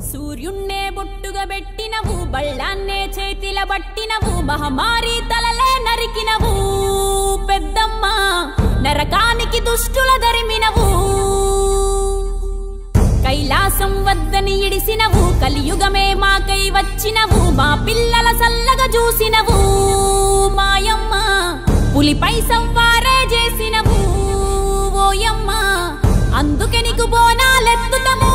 సూర్యున్నే బొట్టుగా పెట్టినవు బళ్ళాన్నే చేతిల పట్టినవు మహమారి తలలే నరికినవు పెద్దమ్మ నరకానికి దుష్టుల దరిమినవు కైలాసం వద్దని ఇడిసినవు కలియుగమే మాకై వచ్చినవు మా పిల్లల సల్లగా చూసినవు మాయమ్మ పులిపై సంవారే చేసినవు ఓయమ్మ అందుకే నీకు బోనాలెత్తుతము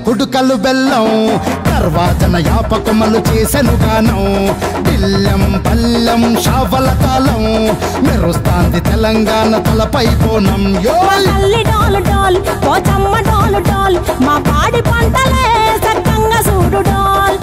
కుడుకలు బెల్లం తర్వాతన యాపకమలు చేసెను గానం బిల్లం పల్లం షావల తాళం మెరుస్తాంది తెలంగాణ తలపై కోణం మా పాడి పంటలే సక్కంగా చూడు డాల్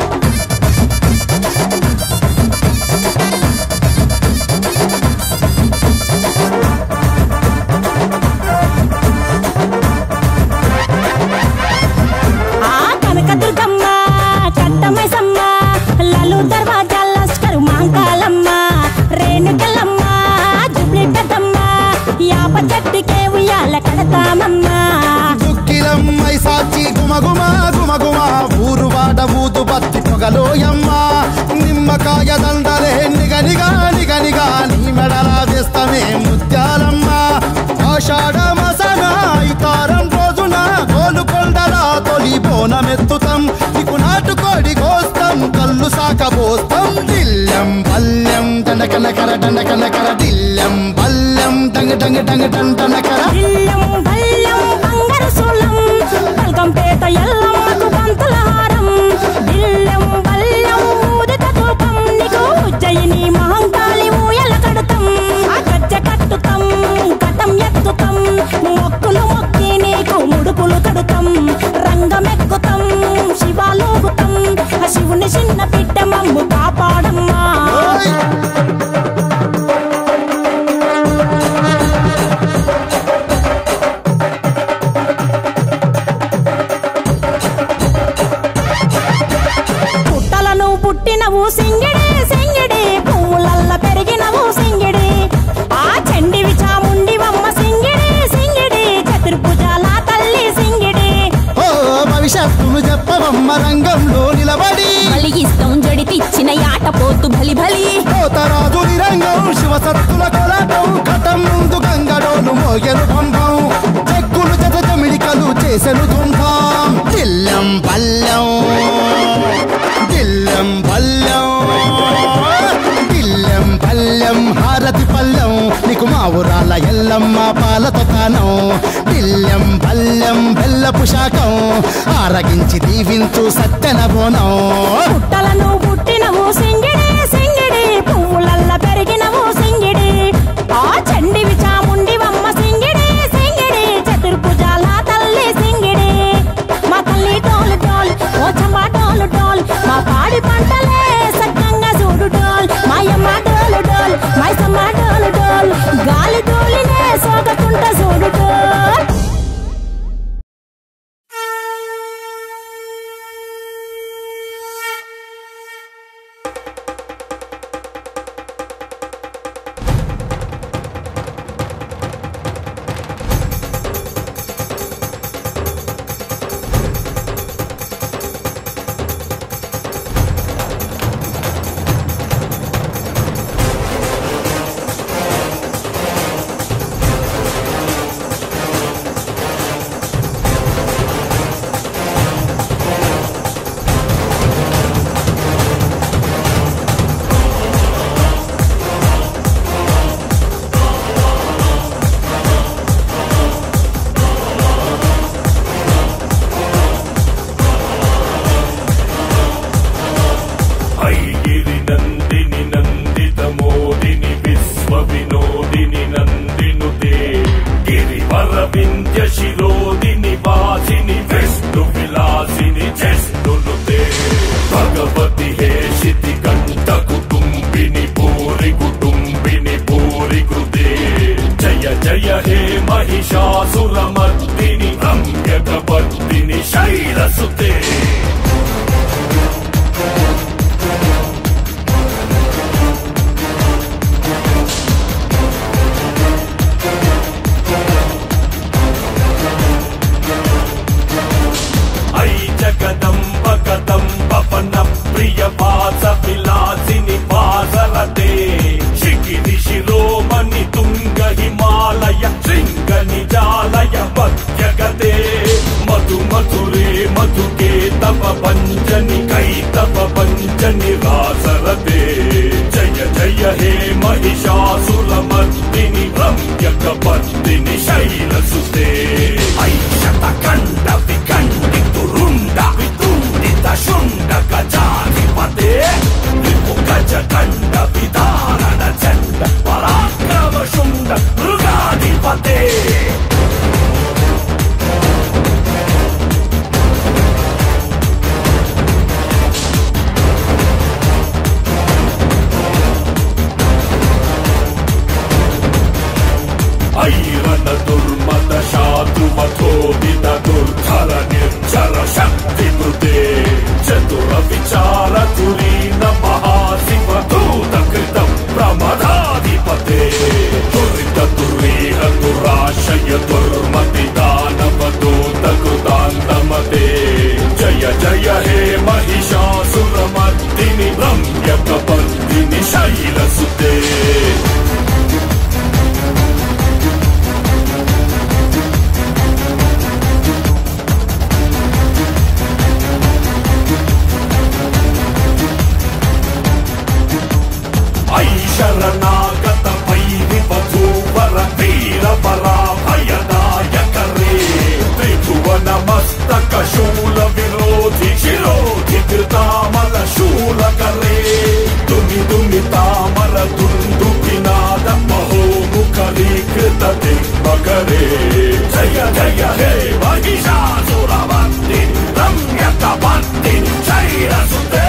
దుక్కిలమ్మై సాచి గుమగుమ గుమగుమ ఊరు వాడ ఊదు బత్తి పొగలోయమ్మ నిమ్మకాయ దండలే నిగనిగా నిగనిగా నీ మెడలా వేస్తమే ముత్యాలమ్మ ఆషాఢ మసన ఇతారం రోజున గోలుకొండల తొలి బోనమెత్తుతాం నీకు నాటుకోడి కోస్తాం కళ్ళు సాకబోస్తాం దిల్లం పల్లెం దండకనకర దండకనకర దిల్లం పల్లెం డంగ డంగ డంగ డండనకర పల్కంపేట ఎల్లమ్మకు పంతుల హారం బిల్లం బల్లం ఊదిత ధూపం నీకు ఉజ్జయిని మహంకాళి ఊయల కడుతాం గజ్జ కట్టుతాం కటం ఎత్తుతాం మొక్కులు మొక్కి నీకు ముడుపులు కడుతాం రంగమెక్కుతాం శివాలోగుతాం శివుని చిన్న బిడ్డ మమ్ము కాపాడమ్మా పుట్టినవు సింగిడి సింగిడి పువ్వులల్ల పెరిగినవు సింగిడి ఆ చండివి చాముండివమ్మ సింగిడి సింగిడి చతుర్భుజాల తల్లి సింగిడి ఓ భవిష్యత్తును చెప్పవమ్మ రంగంలో నిలబడి బలిగిస్తాం జడితిచ్చిన యాట పోతు బలి బలి పోతరాజు రంగం శివసత్తుల కొలాటం ఘటం ముందు గంగడోలు మోగెను పంపం చెక్కులు జత జమిడికలు చేసెను తుంటాం దిల్లం పల్లెం దిల్లం పల్లెం దిల్లం పల్లెం హారతి పల్లెం నీకు మా ఊరాల ఎల్లమ్మ పాలతో కానం దిల్లం పల్లెం బెల్లపు శాఖం ఆరగించి దీవించు సత్తెన బోనం పుట్టలను పుట్టినవు సింగిడి సింగిడి పువ్వులల్ల పెరిగినవు సింగిడి ఆ చండివి చాముండివమ్మ సింగిడి సింగిడి చతుర్భుజాల తల్లి సింగిడి మా తల్లి డోలు డోల్ ఓ చమ్మ డోలు డోల్ మా పాడి పంటలే సక్కంగా చూడు డోల్ మాయమ్మ డోలు డోల్ మైసమ్మ డోలు డోల్ గాలి డోలినే సోగకుంట చూడు డోల్ పంచని కైతవ పంచని రాసరతే జయ జయ హే మహిషాసురమర్దిని రమ్యక పద్మిని శైలసుతే ఐషత కండ వికండితురుండ వితుండిత శుండ గజాధిపతే విపు గజ కండ విధారణ చండ పరాక్రమ శుండ మృగాధిపతే ఐరణ దుర్మద శాతుమథోదిత దుర్ధర నిర్జర శక్తి కృతే చతుర విచార తురీన మహాశివ దూత కృత ప్రమదాధిపతే దురిత దురీహ దురాశయ దుర్మతి దానవ దూత కృతాంతమతే జయ జయ హే మహిషాసురమర్దిని రమ్యక పద్మిని శైలసుతే శరణాగత వైరి వధూవర వీర పరాభయదాయకరే త్రిభువన మస్తక శూల విరోధి శిరోధి కృతామల శూలకరే దుని దుని తామర దుందు వినాద మహోముఖరీకృత దిగ్మకరే జయ జయ హే మహిషాసురమర్దిని రమ్యక పద్మిని శైలసుతే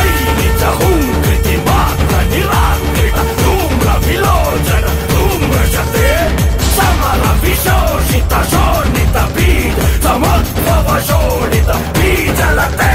ఐనిచ హుంకృతి మాత్ర నిరాకృత ధూమ్ర విలోచన ధూమ్రశతే సమర విశోషిత శోణిత బీజ సముద్భవ శోణిత బీజలతే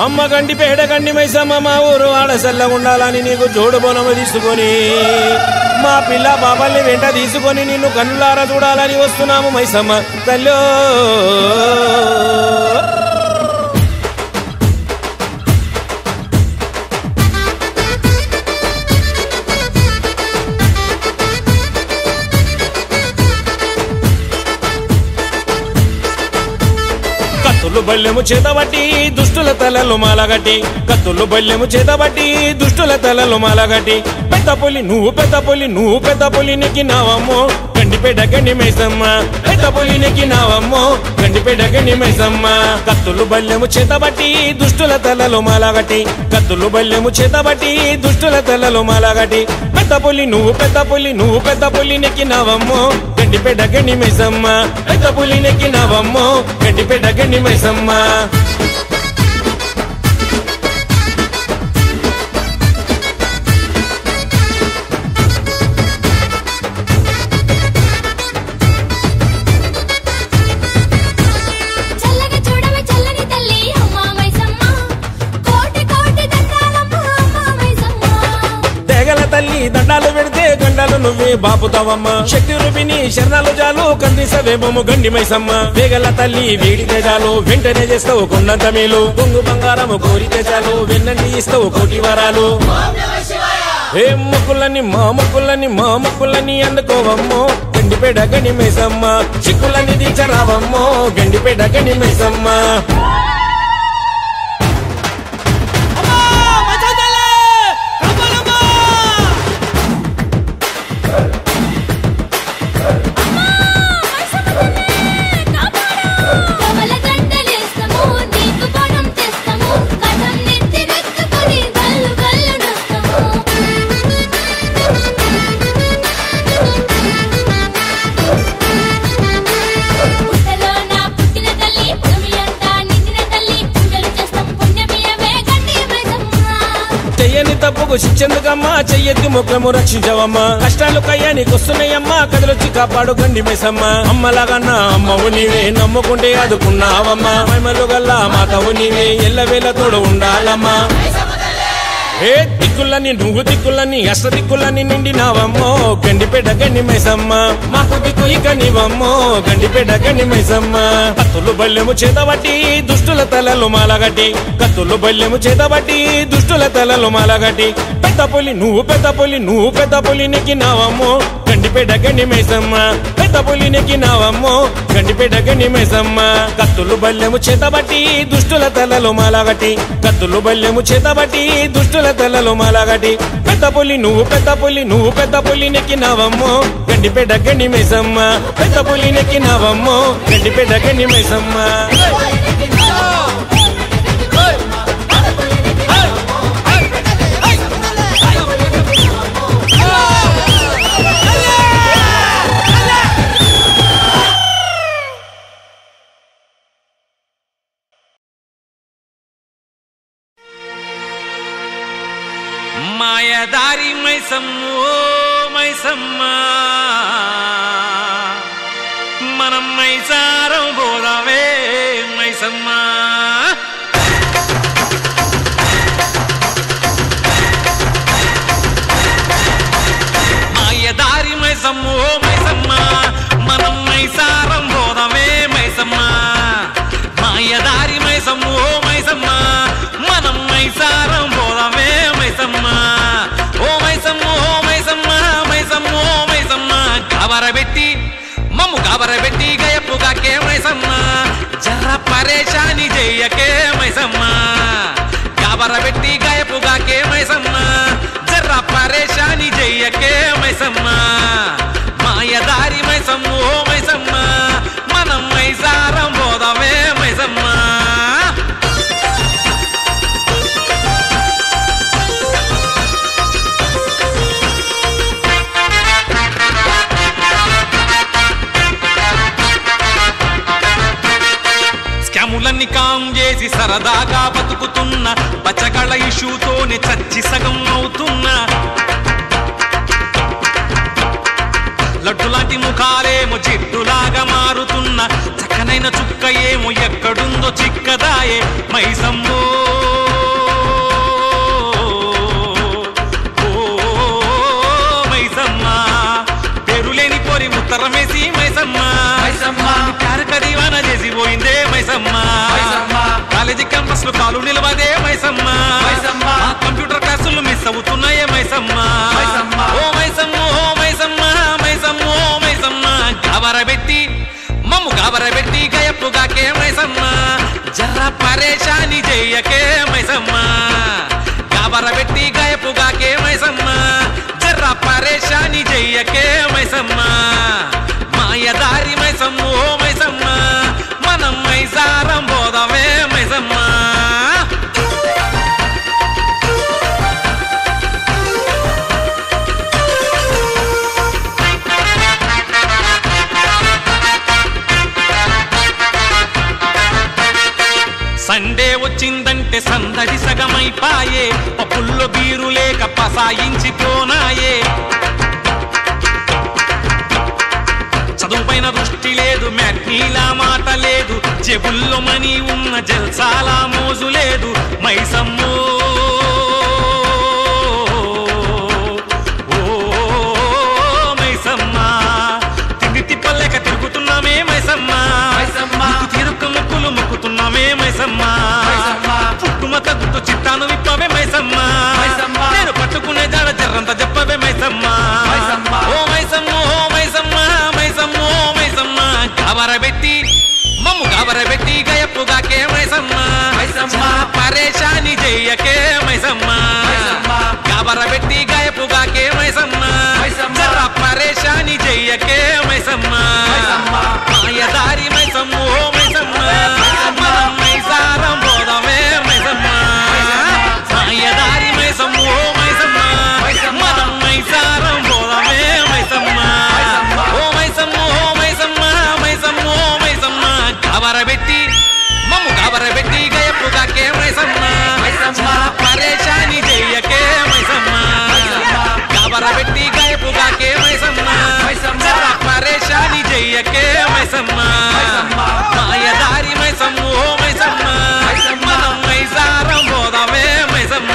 అమ్మ గండి పేడ గండి మైసమ్మ మా ఊరు ఆడసల్లగుండాలని నీకు జోడు బోనము తీసుకొని మా పిల్ల బాబల్ని వెంట తీసుకొని నిన్ను కన్నులారా చూడాలని వస్తున్నాము మైసమ్మ తల్లో. కత్తులు బల్లెము చేతబట్టి దుష్టుల తలలు మాలగట్టి కత్తులు బల్లెము చేతబట్టి దుష్టుల తలలు మాలగట్టి పెద్ద పులి నువ్వు పెద్ద పులి నువ్వు పెద్ద పులి నెక్కినావమ్మో గండిపేట గండి మైసమ్మ పెద్ద పులి నెక్కినావమ్మో గండిపేట గండి మైసమ్మ కత్తులు బల్లెము చేతబట్టి దుష్టుల తలలు మాలగట్టి కత్తులు బల్లెము చేతబట్టి దుష్టుల తలలు మాలగట్టి పెద్ద పులి నువ్వు పెద్ద పులి నువ్వు పెద్ద పులి నెక్కినావమ్మో గండిపేట గండి మైసమ్మ పెద్ద పులి నెక్కినావమ్మో గండిపేట గండి మైసమ్మ తల్లి దండాలు పెడితే గండాలు నువ్వే బాపుతావమ్మ శక్తి రూపిణి శరణాలు జాలు కందిసవేమము గండి మైసమ్మ వేగల తల్లి వేడితే చాలు వెంటనే చేస్తావు కొండంత మేలు కొంగు బంగారము కోరితే చాలు వెన్నంటి ఇస్తావు కోటి వరాలు ఏ మొక్కులని మా మొక్కులని అందుకోవమ్మో గండిపేట గండి మైసమ్మ చిక్కులని దీచరావమ్మో గండిపేట గండి మైసమ్మ తప్పుకు శిక్షెందుకమ్మా చెయ్యెత్తి ముఖము రక్షించవమ్మా కష్టాలు కయ్యానికి వస్తున్నాయమ్మా కదలొచ్చి కాపాడు గండి మైసమ్మ అమ్మలాగన్నా అమ్మవు నీవే నమ్ముకుంటే అదుకున్నావమ్మా మహిమలు గల్లా మాతవు నీవే ఎల్లవేళ తోడు ఉండాలమ్మా ఏ దిక్కులని నువ్వు దిక్కులని అష్ట దిక్కులని నిండినావమ్మో గండిపేట గండి మైసమ్మ మాకు దిక్కు ఇక నీవమ్మో గండిపేట గండి మైసమ్మ కత్తులు బల్లెము చేతబట్టి దుష్టుల తలలు మాలగట్టి కత్తులు బల్లెము చేతబట్టి దుష్టుల తలలు మాలగట్టి పెద్ద పులి నువ్వు పెద్ద పులి నువ్వు పెద్ద పులి నెక్కినావమ్మో గండిపేట గండి మైసమ్మ పెద్ద పులి నెక్కినావమ్మో గండిపేట గండి మైసమ్మ కత్తులు బల్లెము చేతబట్టి దుష్టుల తలలు మాలగట్టి కత్తులు బల్లెము చేతబట్టి దుష్టుల తలలు మాలగట్టి పెద్ద పులి నువ్వు పెద్ద పులి నువ్వు పెద్ద పులి నెక్కినావమ్మో గండిపేట గండి మైసమ్మ పెద్ద పులి నెక్కినావమ్మో గండిపేట గండి మైసమ్మ మాయదారి మైసమ్మో మైసమ్మ మనం మైసారం పోదామే మైసమ్మ మాయదారి మైసమ్మో మైసమ్మ మనం మైసారం పోదామే మైసమ్మ మాయదారి మైసమ్మో మైసమ్మ మనం మైసారం పోదామే మైసమ్మ ఓ మైసమ్మ ఓ మైసమ్మ మైసమ్మ ఓ మైసమ్మ గాబరబెట్టి మమ్ము గాబరబెట్టి గయప్పుగాకే మైసమ్మ జర్ర పరేషాని చెయ్యకే మైసమ్మ గాబరబెట్టి గయప్పుగాకే మైసమ్మ జర్ర పరేషాని చెయ్యకే మైసమ్మ మాయదారి మైసమ్మ ఓ మైసమ్మ మనం మైసారం పోదామే మైసమ్మ స్కాములన్నీ కాం చేసి సరదాగా బతుకుతున్న బచ్చగళ్ళ ఇష్యూతోనే చచ్చి సగం అవుతున్నా లడ్డులాంటి ముఖాలేమో జిడ్డులాగా మారుతున్న చక్కనైన చుక్క ఏమో ఎక్కడుందో చిక్కదాయే మైసమ్మో మైసమ్మ పేరులేని పోరి ఉత్తరమేసి మైసమ్మ కారకదీవాన చేసి పోయిందే మైసమ్మ కాలేజీ క్యాంపస్ లో కాలు నిలవదే మైసమ్మ కంప్యూటర్ క్లాసులు మిస్ అవుతున్నాయే మైసమ్మ ఓ మైసమ్మ ఓ మైసమ్మ మైసమ్మ ఓ మైసమ్మ గాబరబెట్టి మమ్ము గాబరబెట్టి గయప్పుగాకే మైసమ్మ పరేషాని చెయ్యకే మైసమ్మ గాబరబెట్టి గాయపుగాకే మైసమ్మ జర్ర పరేషాని చెయ్యకే మైసమ్మ మాయదారి మైసమ్మ ఓ మైసమ్మ మనం మైసారం పోదామే మైసమ్మ సండే వచ్చిందంటే సందడి సగమైపాయే పప్పుల్లో బీరు లేక పసాయించిపోనాయే చదువుపైన దృష్టి లేదు మ్యాట్నీలా మాట లేదు జేబుల్లో మనీ ఉన్న జల్సాలా మోజు లేదు మైసమ్మో ఓ మైసమ్మ తిండి తిప్పలేక తిరుగుతున్నామే మైసమ్మ తీరుక్క ముక్కులు మొక్కుతున్నామే మైసమ్మ పుట్టుమ తగ్గుతూ చిట్టాను విప్పవే మైసమ్మ నేను పట్టుకునే జాడ జర్రంత చెప్పవే మైసమ్మ ఓ మైసమ్మ ఓ మైసమ్మ మైసమ్మ ఓ మైసమ్మ గాబరబెట్టి మమ్ము గాబరబెట్టి గయప్పుగాకే మైసమ్మ పరేషాని చెయ్యకే మైసమ్మ గాబరబెట్టి గయప్పుగాకే మైసమ్మ జర్ర పరేషాని చెయ్యకే మైసమ్మ మాయదారి మైసమ్మ ఓ మైసమ్మ మనం మైసారం పోదామే మైసమ్మ మాయదారి మైసమ్మ ఓ మైసమ్మ మనం మైసారం పోదామే మైసమ్మ ఓ మైసమ్మ ఓ మైసమ్మ మైసమ్మ ఓ మైసమ్మ గాబరబెట్టి మమ్ము గాబరబెట్టి గయప్పుగాకే మైసమ్మ పరేషాని చెయ్యకే మైసమ్మ గాబరబెట్టి గయప్పుగాకే మైసమ్మ పరేషాని చెయ్యకే మైసమ్మ మాయదారి మైసమ్మ ఓ మైసమ్మ మనం మైసారం పోదామే మైసమ్మ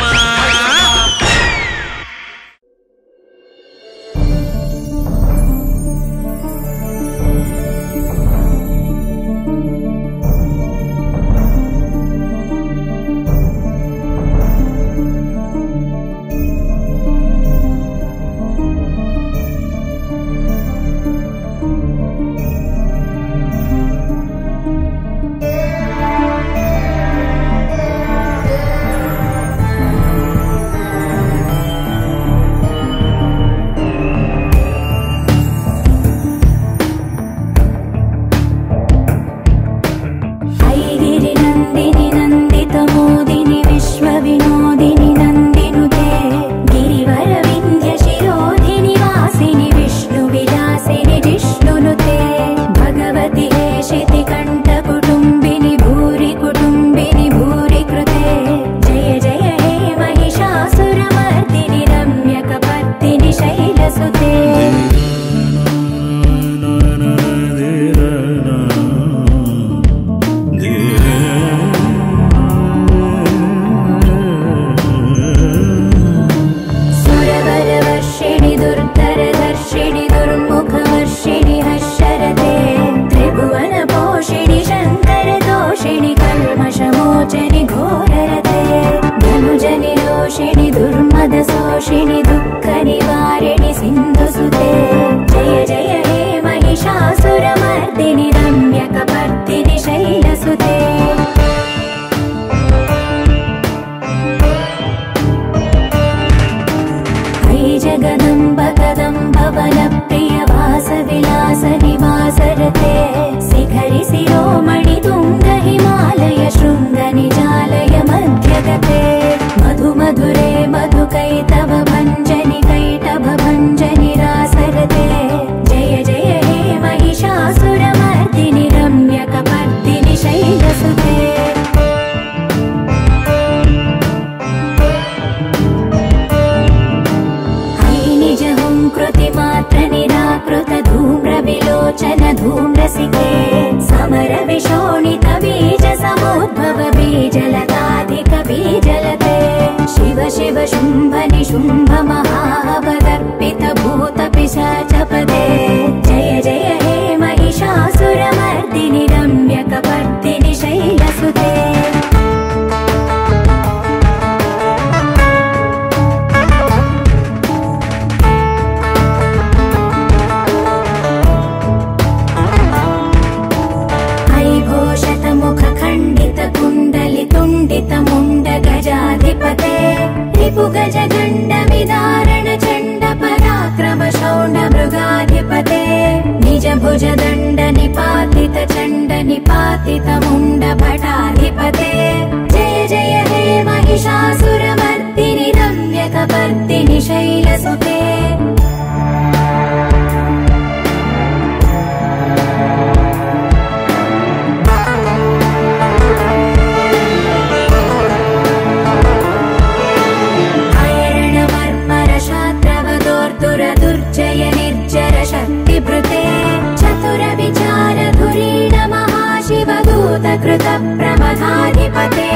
घोषत मुख खंडित कुंडली चण्ड निपातितमुण्ड भटाधिपते जय जय हे महिषासुरमर्दिनि रम्यकपर्दिनि शैलसुते दुर्जय निर्जर शक्तिभृते चतुर विचार धुरीण महाशिवदूत कृत प्रमथाधिपते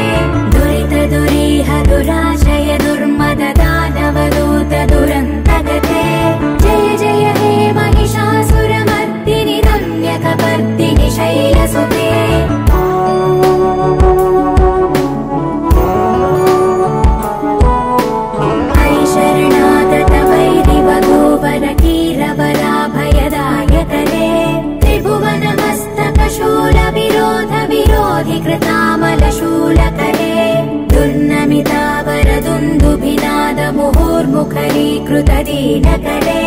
दुरित दुरीह दुराशय दुर्मद दानवदूत दुरन्तगते जय जय हे महिषासुरमर्दिनि रम्यकपर्दिनि शैलसुते कीरवराभयदायकरे त्रिभुवनमस्तकशूल विरोध विरोधि कृतामलशूलकरे दुर्नमितावरदुन्दुभिनाद मुहुर्मुखरीकृत दीनकरे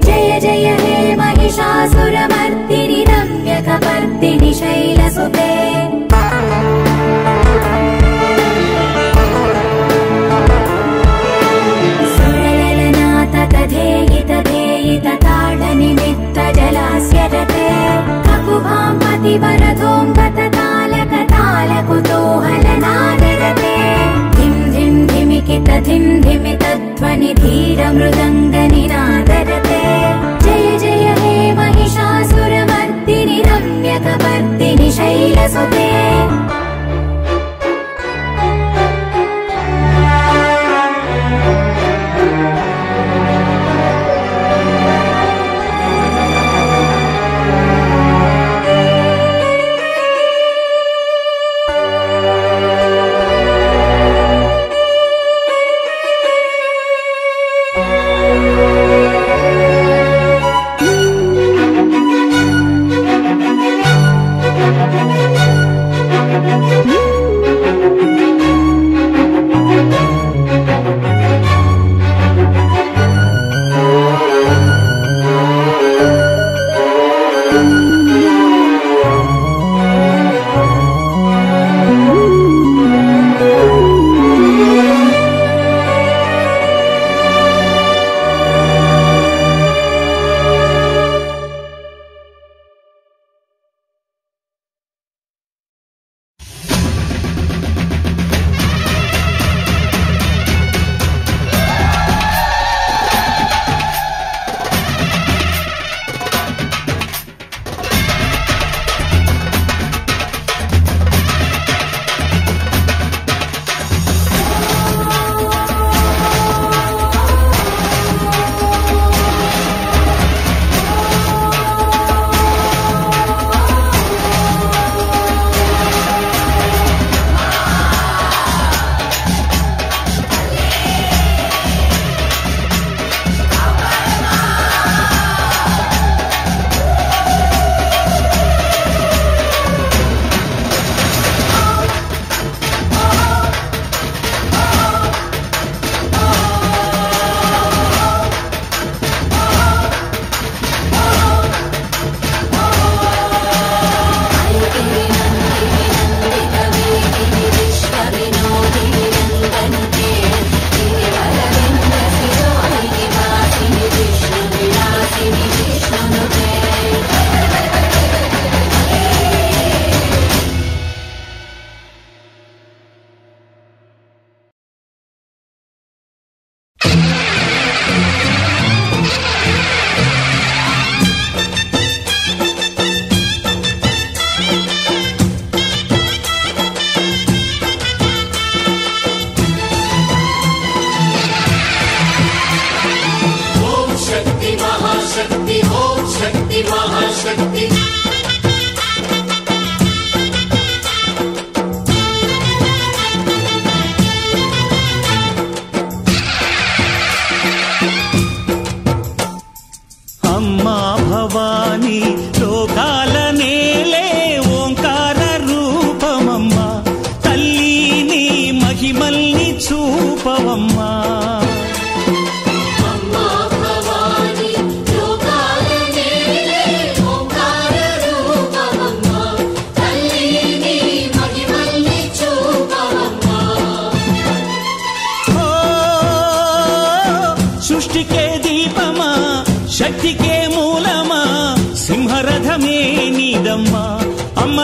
जय जय हे महिषासुरमर्दिनि रम्यकपर्दिनि शैलसुते ताडनिमित्त जलास्य रते ककुभां पतिवरधोऽङ्गततालकतालकुतूहलनादरते धिं धिं धिमिकित धिं धिमित ध्वनि धीर मृदङ्गनिनादरते जय जय हे महिषासुरमर्दिनि रम्यकपर्दिनि शैलसुते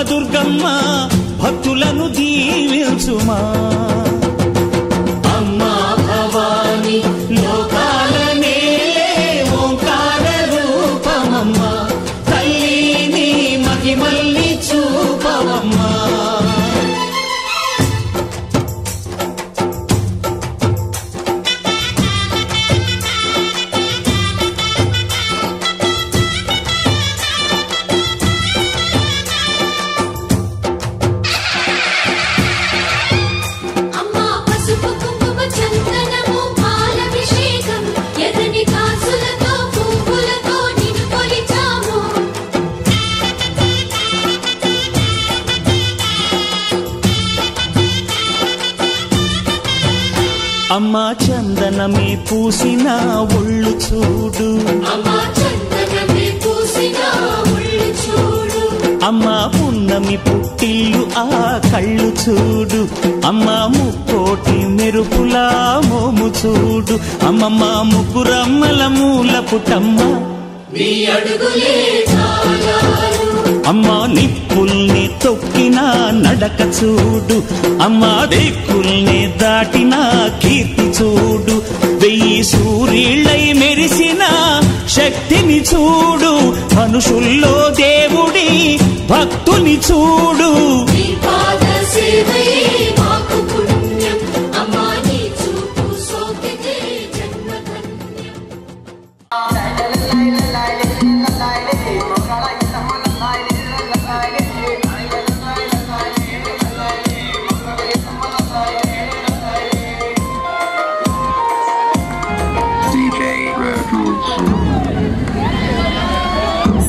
దుర్గమ్మ భక్తులను దీవించుమా. అమ్మా భవాని లోకాల నేలే ఓంకార రూపమమ్మ, తల్లిని మహిమల్ని చూపవమ్మా. అమ్మా చందనమే పూసిన ఒళ్ళు చూడు, అమ్మా పున్నమి పుట్టిల్లు ఆ కళ్ళు చూడు, అమ్మా ముక్కోటి మెరుపులా మోము చూడు, అమ్మమ్మ ముగ్గురమ్మల మూల పుట్టమ్మ అమ్మా నిప్పుల్ని తొక్కిన నడక చూడు, అమ్మా దిక్కుల్ని దాటిన కీర్తి చూడు, 1000 సూర్యుళ్ళై మెరిసిన శక్తిని చూడు, మనుషుల్లో దేవుడి భక్తుని చూడు.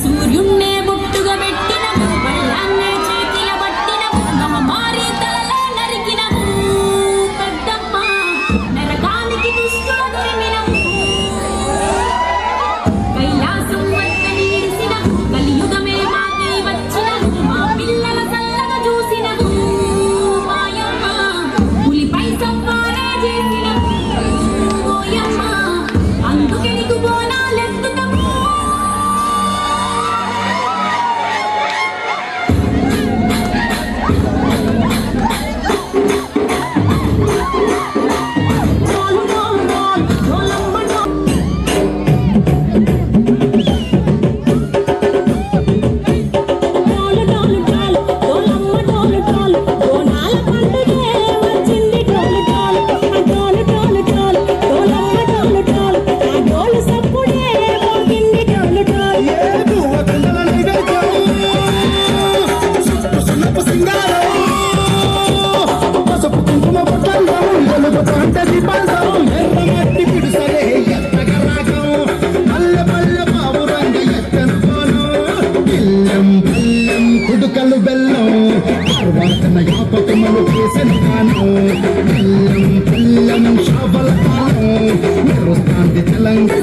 సూర్యున్నే బొట్టుగా పెట్టినము, బళ్ళాన్నే చేతిల పట్టినము, నవమారి తలలో నరికినము పెద్దమ్మ, నరకానికి దుష్టుల దురిమినము, కైలాసం వద్ద నీడిసినము, కలియుగమే మాకై వచ్చినము, మా పిల్లల చల్లగా చూసినము మాయమ్మ, పులిపై సవ్వారే చేసినము ఓయమ్మ, అందుకే నీకు బోనాలెత్తుతాము. కుడుకలు బెల్లం వాసన యాపకములు చేసిన కాను, బెల్లం బెల్లం షాబల కాను, మెరుస్తాంది తెలంగాణ.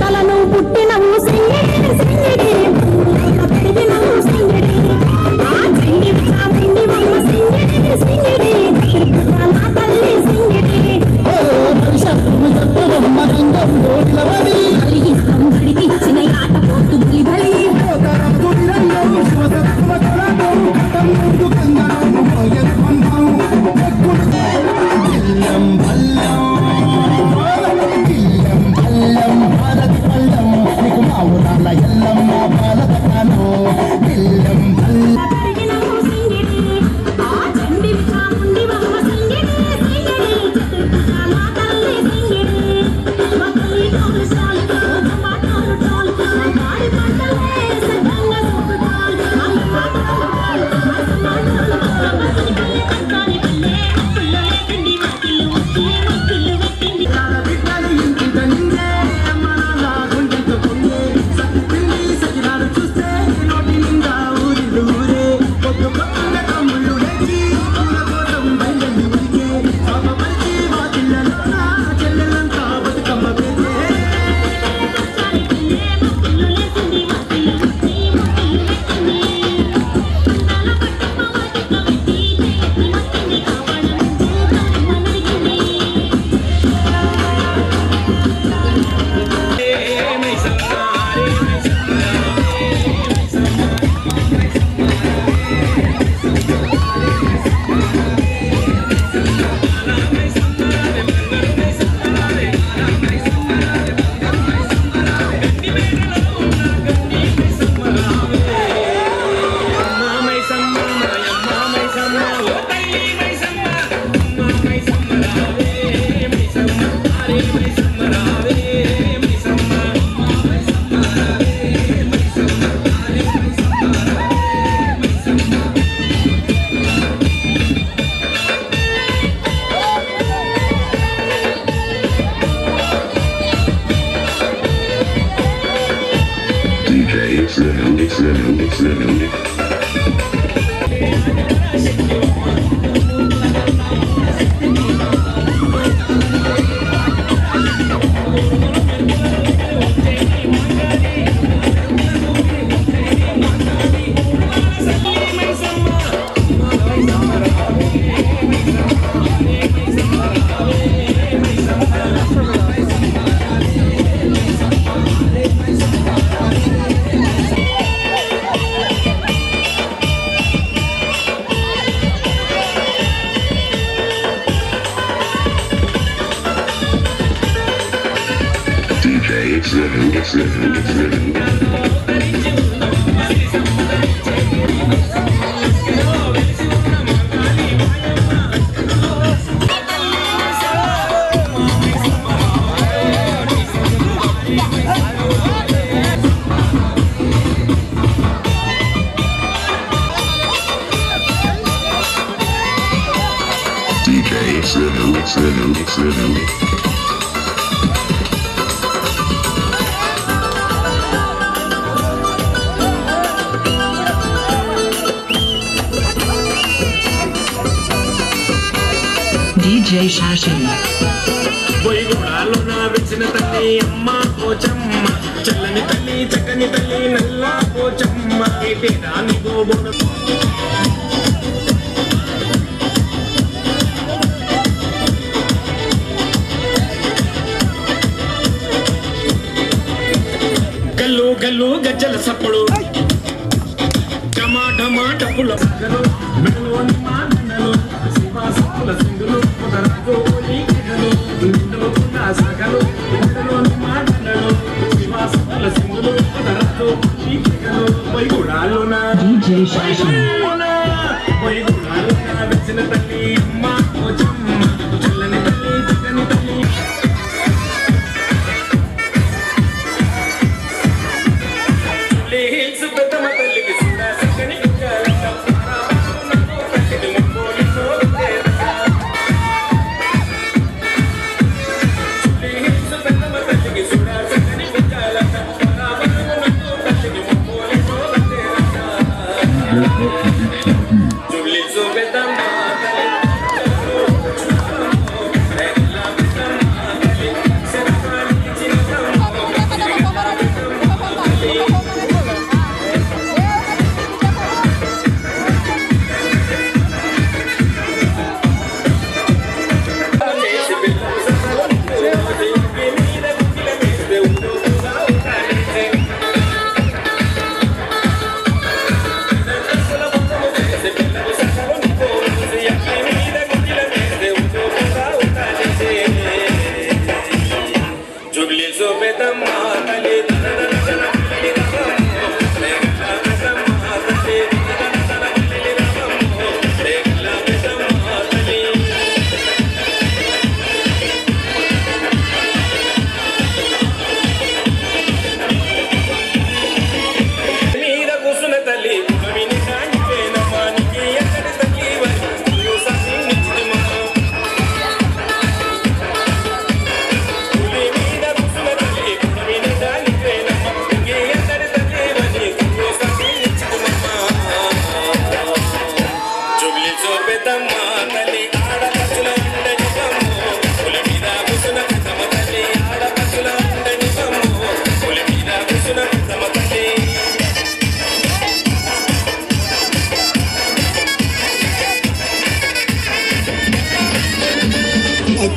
తలను పుట్టినవు సింగిడి సింగిడి, పెరిగినవు సింగిడి DJ Shashi. బొయ్యగూడాలో నా వెచ్చిన తల్లి అమ్మ పోచమ్మ చల్లని తల్లి చక్కని తల్లి నల్ల పోచమ్మ పేదాని గోబోడ గల్లు గల్లు గజ్జల సప్పుడు టమాటమా డబ్బుల సగలు మెడలోని మా దండలు శివాసముల సింగులు పునరాజు లీకిడలు నిండుకున్న సగలు మెడలోని మా దండలు శివాసముల సింగులు పునరాజు లీకిడలు బొయ్యగూడాలోన DJ Shashi. బొయ్యగూడాలోన వెచ్చిన తల్లి అమ్మ పోచమ్మ చల్లని తల్లి చక్కని తల్లి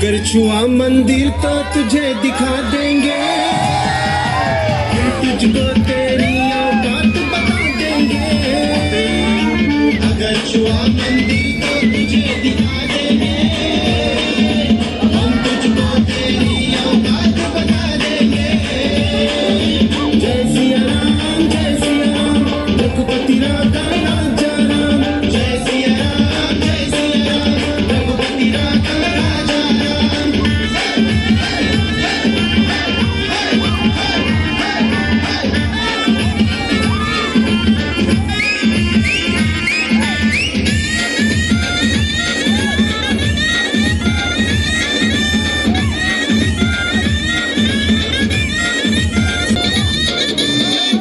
अगर छुआ मंदिर तो तुझे दिखा देंगे, तुझको तेरी बात बता देंगे। अगर छुआ मंदिर तो तुझे दिखा देंगे, हम तुझको तेरी बात बता देंगे। जय सिया राम रघुपति राधा राजा राम। जय सिया राम रघुपति राधा राजा राम।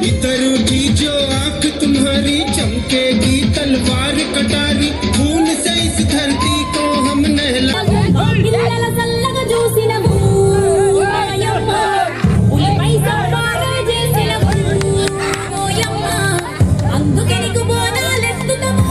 इतरू की जो आंख तुम्हारी चमकेगी तलवार कटारी, खून से इस धरती को हम नहला। పిల్లల చల్లగా చూసినవు ఓయమ్మ, ఉలిపై సంపాదన చేసినవు ఓయమ్మ, అందుకే నీకు బోనాలెత్తుతాము.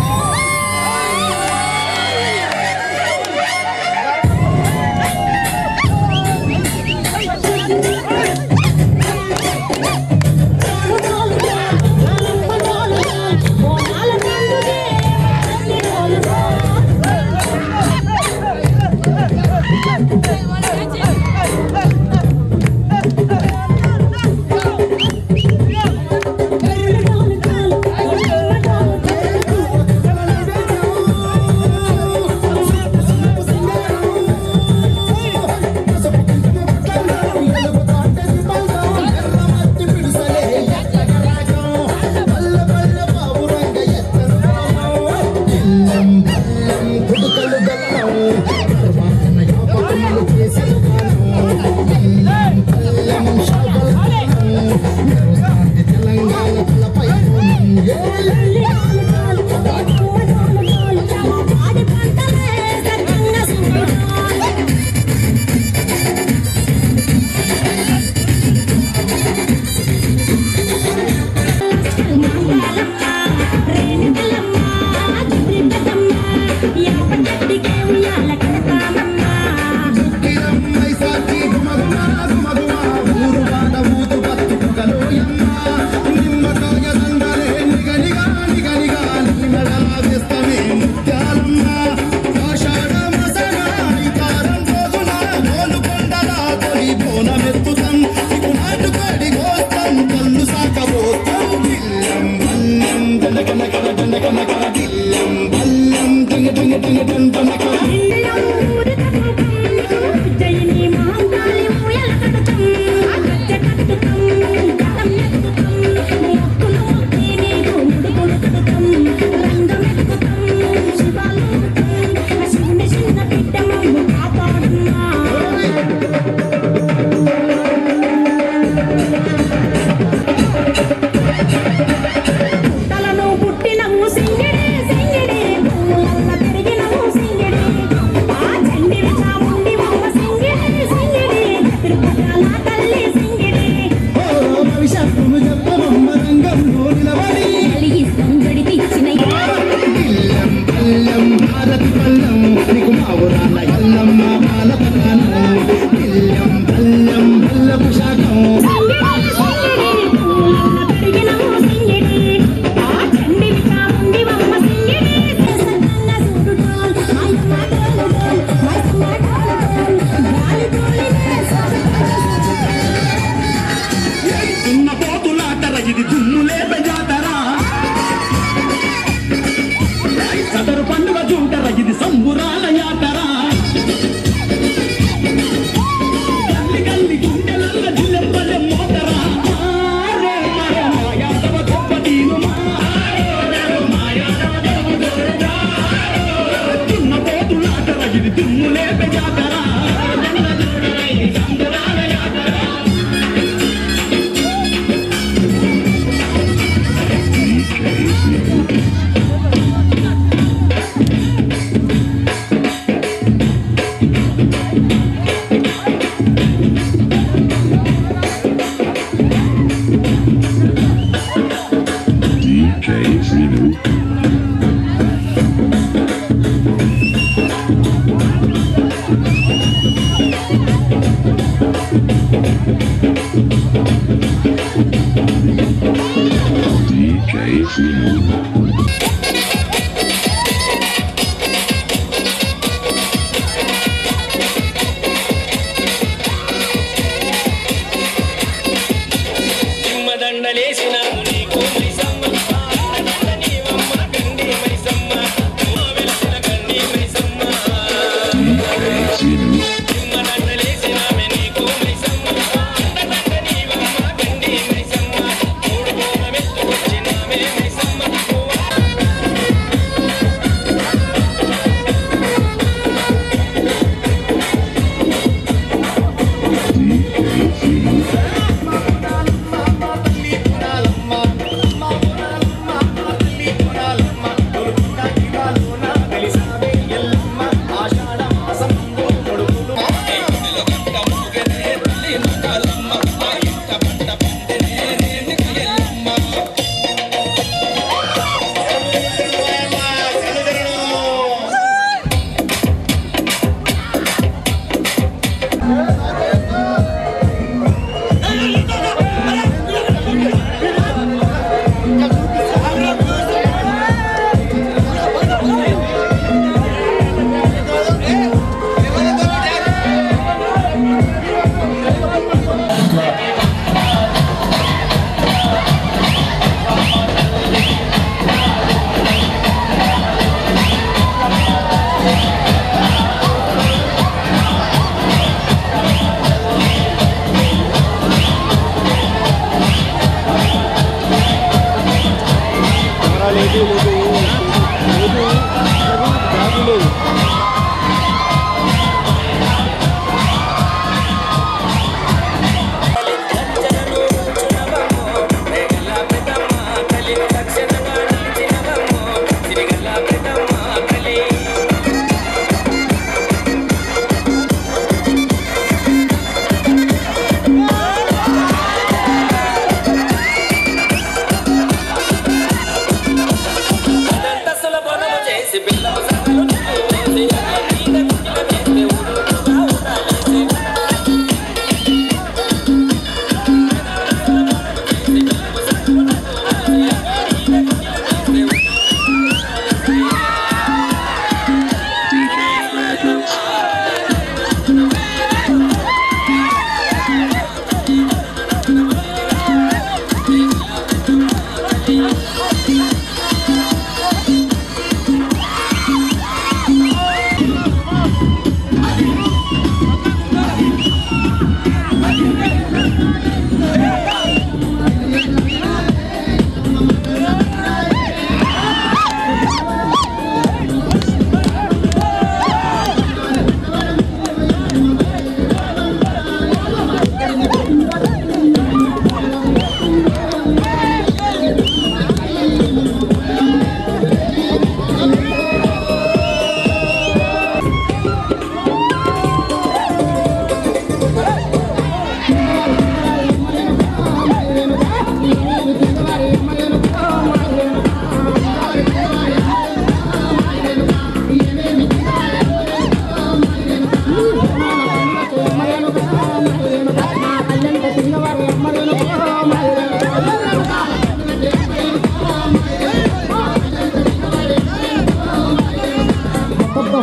సదరు పండుగ చూడర ఇది సంబురాల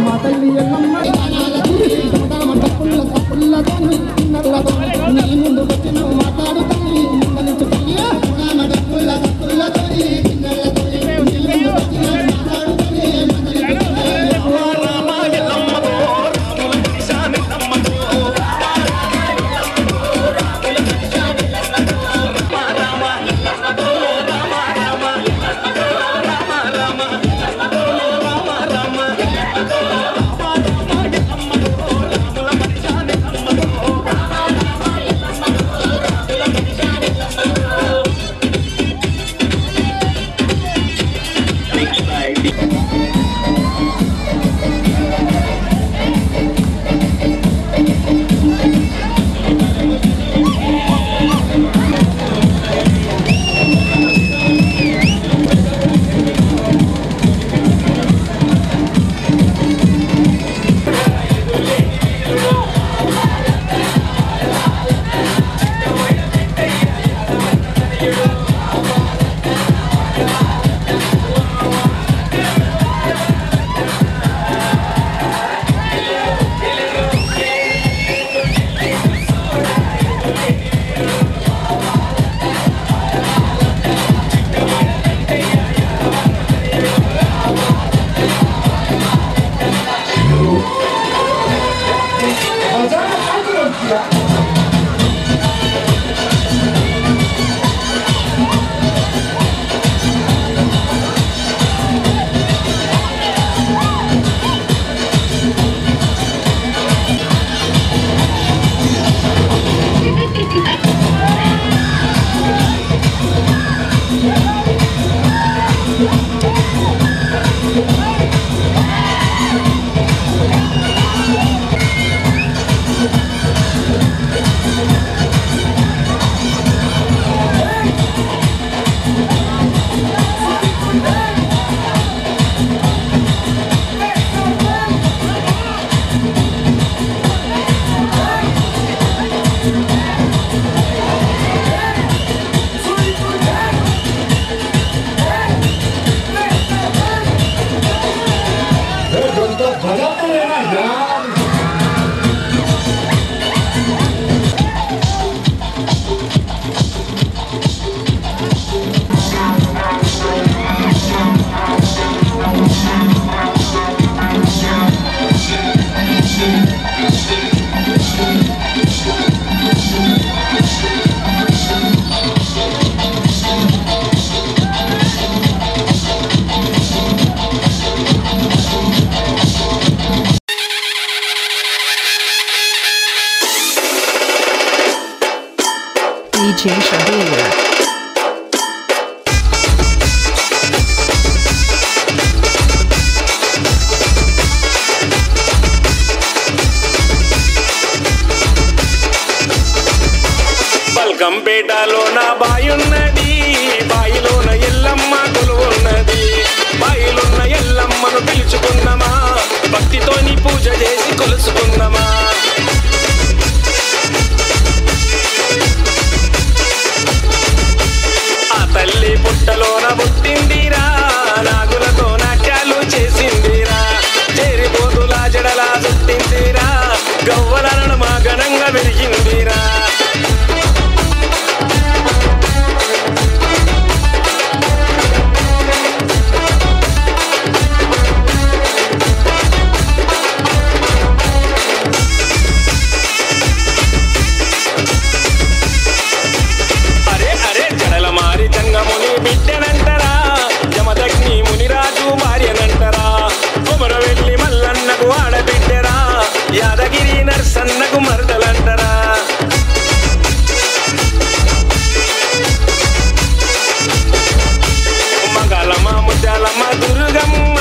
మా తల్లి ఎల్లమ్మ నీ ముందు వచ్చిన మాట్లాడు తల్లి ముందు తల్లి DJ Shabir. బల్కంపేటలో నా బాయున్నది, బాయిలోన ఎల్లమ్మ కొలువున్నది. బాయిలున్న ఎల్లమ్మను పిలుచుకుందామా, భక్తితోని పూజ చేసి కొలుసుకుందామా. ఆ తల్లి పుట్టలోన పుట్టిందిరా, నాగులతో నాట్యాలు చేసిందిరా. చేరిపోతులా జడలా చుట్టిందిరా, గవ్వలను మా ఘనంగా పెరిగిందిరా. జంగముని బిడ్డనంటరా, జమదగ్ని మునిరాజు భార్యనంటరా. కొమరవెల్లి మల్లన్నకు ఆడబిడ్డరా, యాదగిరి నర్సన్నకు మరదలంటరా. మగలమ్మ ముద్దాలమ్మ దుర్గమ్మ,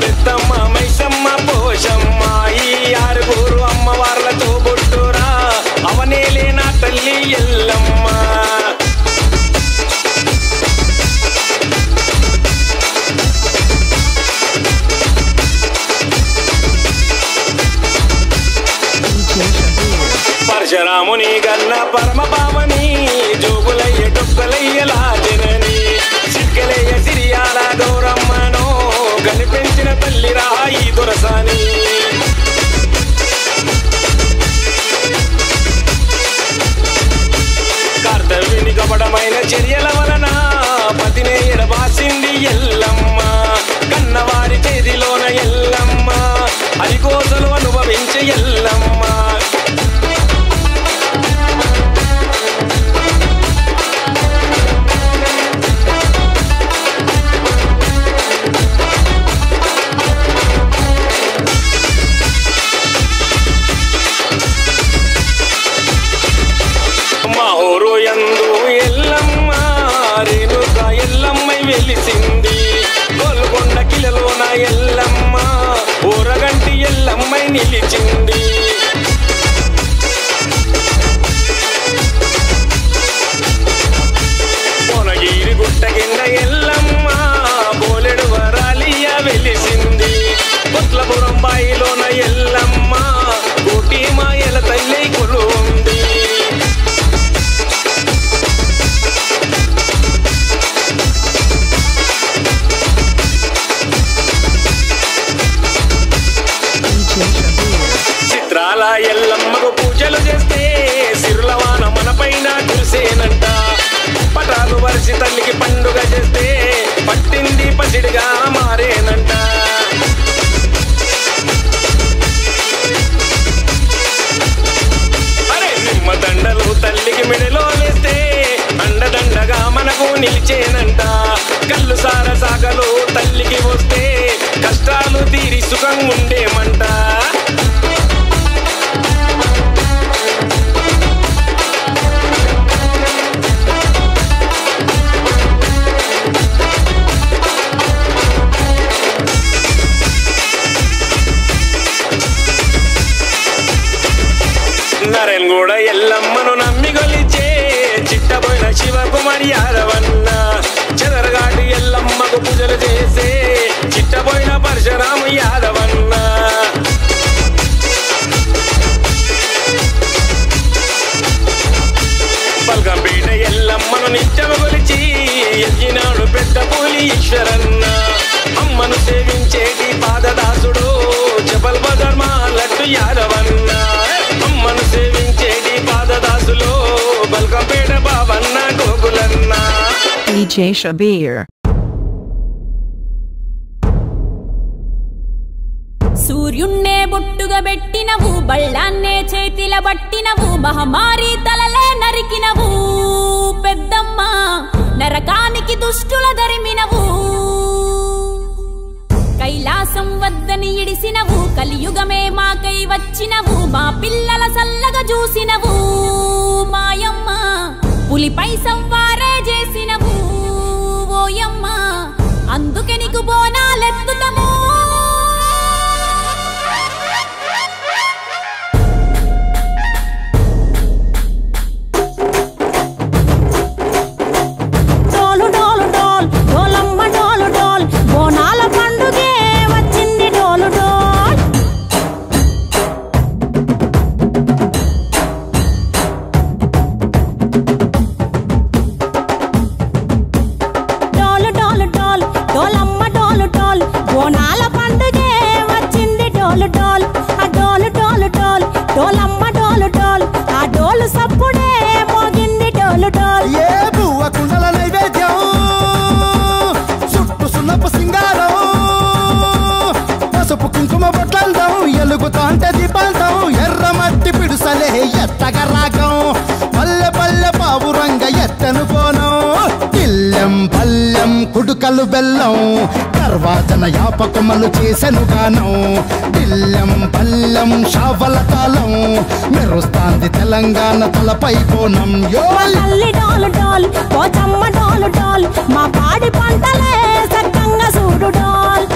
పెద్దమ్మ మైసమ్మ పోషమ్మ, ఈ ఆరుగురు అమ్మవార్లతో బొట్టురా, అవనేలే నా తల్లి ఎల్లమ్మ. పరశురాముని గన్న పరమ పావని, జోగులయ్య డొక్కలయ్యలా జనని, సిక్కలయ్య సిరియాల గౌరమ్మను కనిపించిన తల్లిరా ఈ దొరసాని కర్తవ్యుని కపటమైన చర్యల వలన పతినే ఎడబాసింది ఎల్లమ్మ కన్నవారి చేతిలోన ఎల్లమ్మ అరికోసలు అనుభవించే ఎల్లమ్మ మహోరు యందు ఎల్లమ్మ రేణుక ఎల్లమ్మై వెలిసింది గోల్కొండ కిలలోన ఎల్లమ్మ ఊరగంటి ఎల్లమ్మై నిలిచింది కోనగిరి గుట్ట కింద ఎల్లమ్మ బోలెడు వరాలియ వెలిసింది కొట్లపురం బాయిలోన ఎల్లమ్మ కోటి మాయల తల్లి కొలువుంది చిత్రాల ఎల్లమ్మకు పూజలు చేస్తే సిరులవాన మన పైన కురిసేనంట పటాలు వరిసి తల్లికి పండుగ చేస్తే పట్టింది పసిడిగా మారేనంట అరే నిమ్మ దండలు తల్లికి మెడలో వేస్తే అండదండగా మనకు నిలిచేనంట కళ్ళు సార సాగలు తల్లికి వస్తే కష్టాలు తీరి సుఖం ఉండేమంట నరేన్గూడ ఎల్లమ్మను నమ్మి గొలిచే చిట్టబోయిన శివకుమారి యాదవన్న చెదరగాటి ఎల్లమ్మకు పూజలు చేసే చిట్టబోయిన పరశురాము యాదవన్న బల్గంపేట ఎల్లమ్మను నిత్యము గొలిచి ఎల్లినాడు పెద్ద పూలి ఈశ్వరన్న అమ్మను సేవించేటి పాదదాసుడు జబల్ బజార్ మా లడ్డు యాదవన్న అమ్మను సేవించేటి పాదదాసులో బల్గంపేట బాబన్న గోగులన్న DJ Shabir. సూర్యున్నే బొట్టుగా పెట్టినవు బళ్ళాన్నే చేతిల పట్టినవు మహమారి తలలే నరికినవు పెద్దమ్మ నరకానికి దుష్టుల దరిమినవు కైలాసం వద్దని ఇడిసినవు కలియుగమే మాకై వచ్చినవు మా పిల్లల సల్లగా చూసినవు మాయమ్మ పులిపై సంవారే చేసినవు ఓయమ్మ అందుకే నీకు బోనాలెత్తుతము ఎలుగుతాంటే దీపాంతం ఎర్రమట్టి పిడుసలే ఎత్తగా రాగం పల్లె పల్లె పావురంగ ఎత్తను కోనం ఇల్లెం పల్లెం కుడుకలు బెల్లం తర్వాతన యాపకమలు చేసెను గానం ఇల్లెం పల్లెం షావల తాళం మెరుస్తాంది తెలంగాణ తలపై కోణం యో డోలు డోల్ పోచమ్మ డోలు డోల్ మా పాడి పంటలే సక్కంగా చూడు డోల్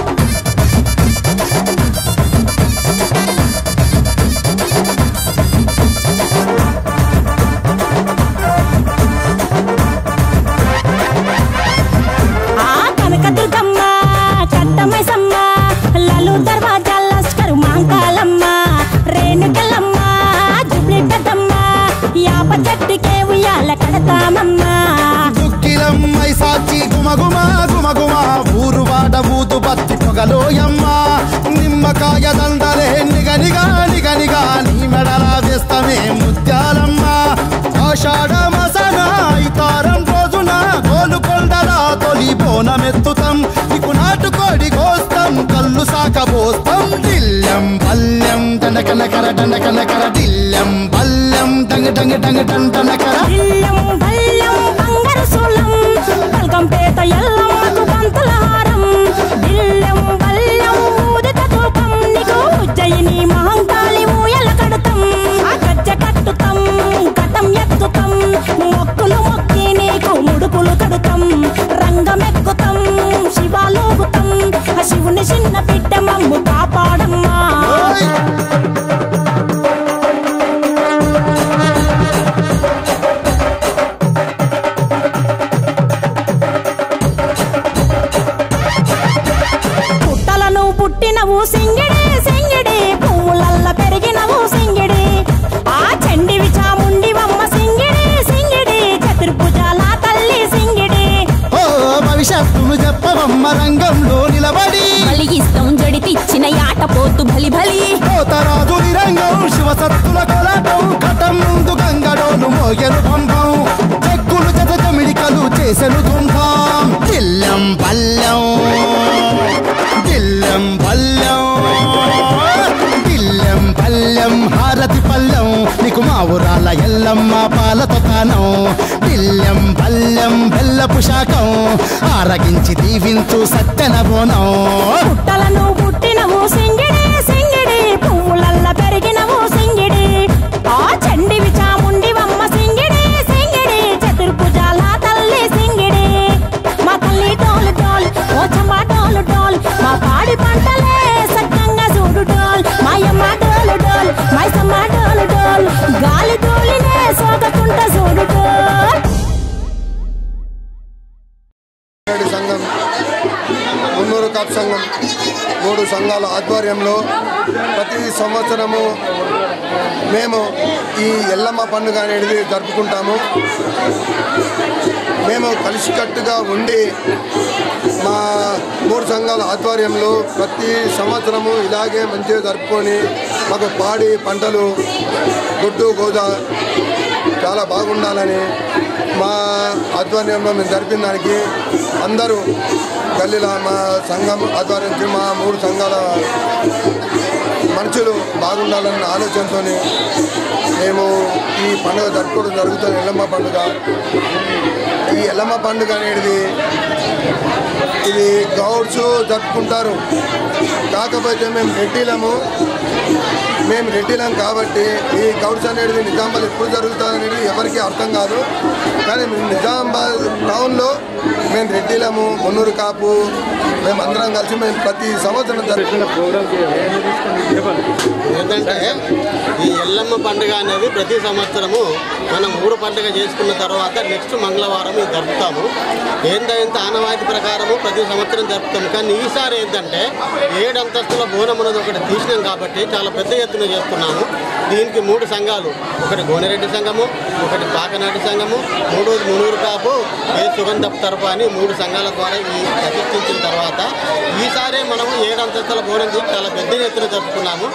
దుక్కిలమ్మై సాచి గుమగుమ గుమగుమ ఊరు వాడ ఊదు బత్తి పొగలోయమ్మా దిల్లం బల్లం దండకనకర దండకనకర దిల్లం బల్లం డంగ డంగ డంగ డండనకర ఇల్లం బల్లం బంగారు సోలం బల్కంపేట ఎల్లమ్మకు బంతుల హారం దిల్లం బల్లం ఊదిత ధూపం నీకు ఉజ్జయిని మహంకాళి ఊయల కడతాం ఆ గజ్జ కట్టుతాం కటం ఎత్తుతాం మొక్కులు మొక్కి నీకు ముడుపులు కడుతాం రంగమెక్కుతాం శివాలోగుతాం ఆ శివుని చిన్న బిడ్డ మమ్ము కాపాడమ్మా పుట్టినవు సింగిడి సింగిడి పువ్వులల్ల పెరిగినవు సింగిడి ఆ చండివి చాముండివమ్మ సింగిడి సింగిడి చతుర్భుజాల తల్లి సింగిడి ఓ భవిష్యత్తును చెప్పవమ్మ రంగంలో నిలబడి బలిగిస్తాం జడితిచ్చిన యాట పోతు బలి బలి పోతరాజు రంగం శివసత్తుల కొలటం కటం ముందు గంగడోలు మోయను పంపం చెక్కులు జత జమిడికలు చేసెను తుంభం దిల్లం పల్లెం దిల్లం పల్లెం దిల్లం పల్లెం హారతి పల్లెం నీకు మా ఊరాల ఎల్లమ్మ పాలతో తానం దిల్లం పల్లెం బెల్లపు శాఖం ఆరగించి దీవించు సత్యన బోనం పుట్టలను పుట్టినవు సింగిడి సింగిడి పువ్వులల్ల పెరిగినవు సింగిడి ఆ చండివి చాముండివమ్మ సింగిడి సింగిడి చతుర్భుజాల తల్లి సింగిడి మా తల్లి డోలు డోల్ ఓ చంబా డోలు డోల్ మా పాడి పంటలే సక్కంగా చూడు డోల్ మాయమ్మ డోలు డోల్ మైసమ్మ డోలు డోల్ గాలి డోలినే సోకకుంట చూడు డోల్ సంఘం మున్నూరు కాపు సంఘం 3 సంఘాల ఆధ్వర్యంలో ప్రతి సంవత్సరము మేము ఈ ఎల్లమ్మ పండుగ అనేది జరుపుకుంటాము. మేము కలిసికట్టుగా ఉండి మా 3 సంఘాల ఆధ్వర్యంలో ప్రతి సంవత్సరము ఇలాగే మంచిగా జరుపుకొని మాకు పాడి పంటలు గుడ్డు గోద చాలా బాగుండాలని మా ఆధ్వర్యంలో మేము జరిపిన దానికి అందరూ గల్లీలో మా సంఘం ఆధ్వర్యం మా 3 సంఘాల మనుషులు బాగుండాలన్న ఆలోచనతో మేము ఈ పండుగ జరుపుకోవడం జరుగుతుంది. ఎల్లమ్మ పండుగ. ఈ ఎల్లమ్మ పండుగ అనేది ఇది గౌడ్స్ జరుపుకుంటారు. కాకపోతే మేము రెడ్డిలం కాబట్టి ఈ గౌడ్స్ అనేది నిజామాబాద్ ఎప్పుడు జరుగుతుంది అనేది ఎవరికి అర్థం కాదు. కానీ మేము నిజామాబాద్ టౌన్లో మేము రెడ్డిలము మున్నూరు కాపు మేమందరం కలిసి మేము ప్రతి సంవత్సరం జరుగుతున్న ప్రోగ్రామ్ ఏంటంటే ఈ ఎల్లమ్మ పండుగ అనేది ప్రతి సంవత్సరము మనం ఊరు పండుగ చేసుకున్న తర్వాత నెక్స్ట్ మంగళవారం ఇది జరుపుతాము. ఏంటంటే ఆనవాయితీ ప్రకారము ప్రతి సంవత్సరం జరుపుతాము. కానీ ఈసారి ఏంటంటే 7 అంతస్తుల బోనం అనేది ఒకటి తీసినాం కాబట్టి చాలా పెద్ద ఎత్తున చేస్తున్నాము. దీనికి 3 సంఘాలు, ఒకటి గోనెరెడ్డి సంఘము, ఒకటి పాకనాటి సంఘము, 3 మునూరు కాపు, సుగంధపు తరపు అని 3 సంఘాల ద్వారా ఈ ప్రతిష్ఠించిన తర్వాత ఈసారి మనము 7 అంతస్తుల బోనం తీసి చాలా పెద్ద ఎత్తున జరుపుకున్నాము.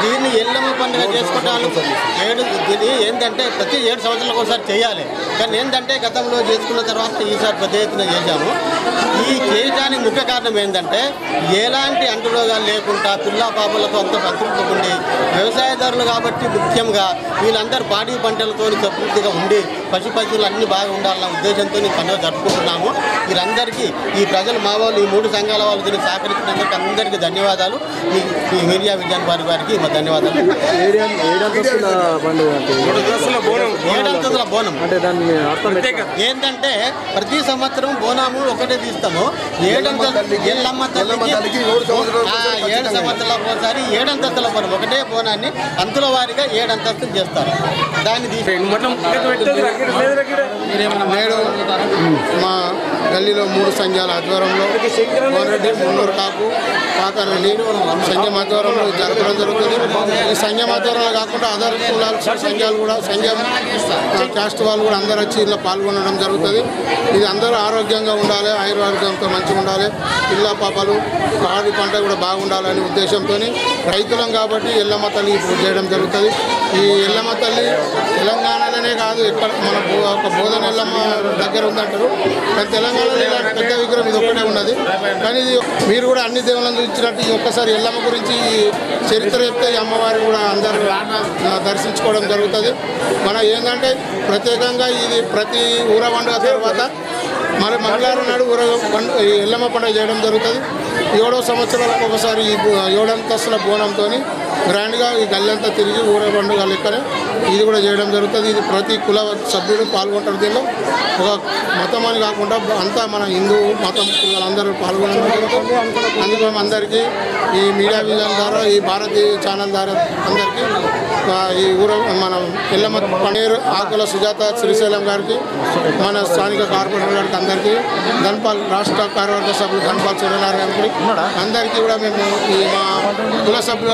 దీన్ని ఎల్లమ్మ పండుగ చేసుకోవడానికి దీన్ని ఏంటంటే ప్రతి 7 సంవత్సరాలకు ఒకసారి చేయాలి. కానీ ఏంటంటే గతంలో చేసుకున్న తర్వాత ఈసారి పెద్ద ఎత్తున చేశాము. ఈ చేయడానికి ముఖ్య కారణం ఏంటంటే ఎలాంటి అంటురోగాలు లేకుండా పిల్లా పాపలతో అంత సంతృప్తి ఉండి వ్యవసాయదారులు కాబట్టి ముఖ్యంగా వీళ్ళందరూ పాడి పంటలతో సమృద్ధిగా ఉండి పశుపక్షులు అన్నీ బాగా ఉండాలన్న ఉద్దేశంతో ఈ పండుగ జరుపుకుంటున్నాము. వీరందరికీ ఈ ప్రజలు మా వాళ్ళు ఈ 3 సంఘాల వాళ్ళు దీన్ని సహకరించినందుకు అందరికీ ధన్యవాదాలు. ఈ మీడియా విజ్ఞాన్ వారికి మా ధన్యవాదాలు. 7 అంతస్తుల బోనం అంటే దాన్ని ఏంటంటే ప్రతి సంవత్సరం బోనాము ఒకటే తీస్తాము. 7 అంతస్తుల ఎల్లమ్మ తల్లికి 7 సంవత్సరాల ఒకసారి 7 అంతస్తుల బోనం ఒకటే బోనాన్ని అంతుల వారిగా 7 అంతస్తులు చేస్తారు. దాన్ని నేడు మా గల్లీలో 3 సంఘాల ఆధ్వర్యంలో కోనరెడ్డి, మున్నూరు కాపు, పాకరెడ్డి సంఘం ఆధ్వర్యంలో జరపడం జరుగుతుంది. ఈ సంఘం ఆధ్వర్యంలో కాకుండా అదర్ కులాల సంఘాలు కూడా సంఘం కాస్ట్ వాళ్ళు కూడా అందరూ వచ్చి ఇలా పాల్గొనడం జరుగుతుంది. ఇది అందరూ ఆరోగ్యంగా ఉండాలి, ఆయుర్వేదంతో మంచిగా ఉండాలి, పిల్ల పాపలు పాడి పంట కూడా బాగుండాలనే ఉద్దేశంతో రైతులం కాబట్టి ఎల్లమ్మ తల్లి పూజ చేయడం జరుగుతుంది. ఈ ఎల్లమ్మ తల్లి తెలంగాణలోనే కాదు, ఇక్కడ మన ఒక బోధన ఎల్లమ్మ దగ్గర ఉందంటారు. కానీ తెలంగాణ తెలంగాణలో ఇలాంటి పెద్ద విగ్రహం ఇది ఒక్కటే ఉన్నది. కానీ ఇది మీరు కూడా అన్ని దేవుళ్ళను చూసినట్టు ఈ ఒక్కసారి ఎల్లమ్మ గురించి చరిత్ర చెప్తే ఈ అమ్మవారి కూడా అందరూ దర్శించుకోవడం జరుగుతుంది. మన ఏంటంటే ప్రత్యేకంగా ఇది ప్రతి ఊర పండుగ తర్వాత మరి మంగళవారం నాడు ఎల్లమ్మ పండుగ చేయడం జరుగుతుంది. 7వ సంవత్సరాలకు ఒకసారి ఈ 7 అంతస్తుల బోనంతో గ్రాండ్గా ఈ గల్లంతా తిరిగి ఊర పండుగ లెక్కనే ఇది కూడా చేయడం జరుగుతుంది. ఇది ప్రతి కుల సభ్యుడు పాల్గొంటారు. దీనిలో ఒక మతం అని కాకుండా అంతా మన హిందూ మతం పిల్లలందరూ పాల్గొనడం జరుగుతుంది. అందుకు మేము అందరికీ ఈ మీడియా విజన్ ద్వారా ఈ భారతీయ ఛానల్ ద్వారా అందరికీ ఈ ఊర మన ఎల్లమ్మ పన్నీరు ఆకుల సుజాత శ్రీశైలం గారికి మన స్థానిక కార్పొరేటర్ గారికి అందరికీ ధన్పాల్ రాష్ట్ర కార్యవర్గ సభ్యులు ధన్పాల్ సూర్యనారాయణ గారికి అందరికీ కూడా మేము ఈ మా కుల సభ్యులు